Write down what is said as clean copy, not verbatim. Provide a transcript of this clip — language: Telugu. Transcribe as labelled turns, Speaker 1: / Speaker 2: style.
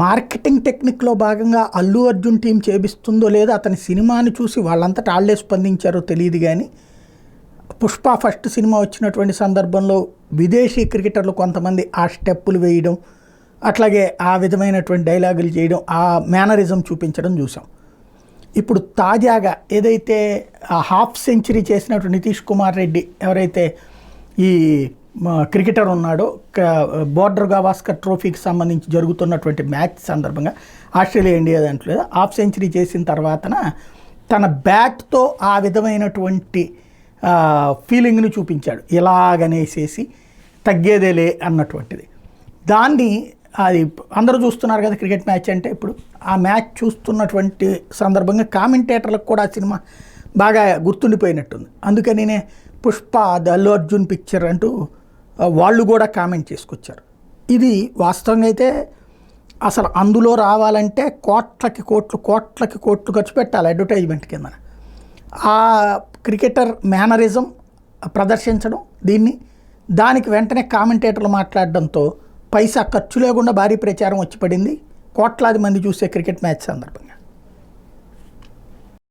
Speaker 1: మార్కెటింగ్ టెక్నిక్‌లో భాగంగా 'అల్లు అర్జున్' టీమ్ చేపిస్తుందో లేదో అతని సినిమాని చూసి వాళ్ళంతట ఆళ్ళే స్పందించారో తెలీదు గానీ, 'పుష్ప' ఫస్ట్ సినిమా వచ్చినటువంటి సందర్భంలో విదేశీ క్రికెటర్లు కొంతమంది ఆ స్టెప్పులు వేయడం, అట్లాగే ఆ విధమైనటువంటి డైలాగులు చేయడం, ఆ మేనరిజం చూపించడం చూసాం. ఇప్పుడు తాజాగా ఏదైతే హాఫ్ సెంచరీ చేసినటువంటి నితీష్ కుమార్ రెడ్డి ఎవరైతే ఈ క్రికెటర్ ఉన్నాడో, బోర్డర్ గవాస్కర్ ట్రోఫీకి సంబంధించి జరుగుతున్నటువంటి మ్యాచ్ సందర్భంగా ఆస్ట్రేలియా ఇండియా దాంట్లో హాఫ్ సెంచరీ చేసిన తర్వాతన తన బ్యాట్తో ఆ విధమైనటువంటి ఫీలింగ్ని చూపించాడు. ఇలాగనేసేసి తగ్గేదేలే అన్నటువంటిది. దాన్ని అది అందరూ చూస్తున్నారు కదా క్రికెట్ మ్యాచ్ అంటే. ఇప్పుడు ఆ మ్యాచ్ చూస్తున్నటువంటి సందర్భంగా కామెంటేటర్లకు కూడా ఆ సినిమా బాగా గుర్తుండిపోయినట్టుంది. అందుకనినే 'పుష్ప ది అల్లు అర్జున్ పిక్చర్' అంటూ వాళ్ళు కూడా కామెంట్ చేసుకొచ్చారు. ఇది వాస్తవంగా అయితే అసలు అందులో రావాలంటే కోట్లకి కోట్లు ఖర్చు పెట్టాలి అడ్వర్టైజ్మెంట్ కింద. ఆ క్రికెటర్ మేనరిజం ప్రదర్శించడం దానికి వెంటనే కామెంటేటర్లు మాట్లాడడంతో పైసా ఖర్చు లేకుండా భారీ ప్రచారం వచ్చి పడింది కోట్లాది మంది చూసే క్రికెట్ మ్యాచ్ సందర్భంగా.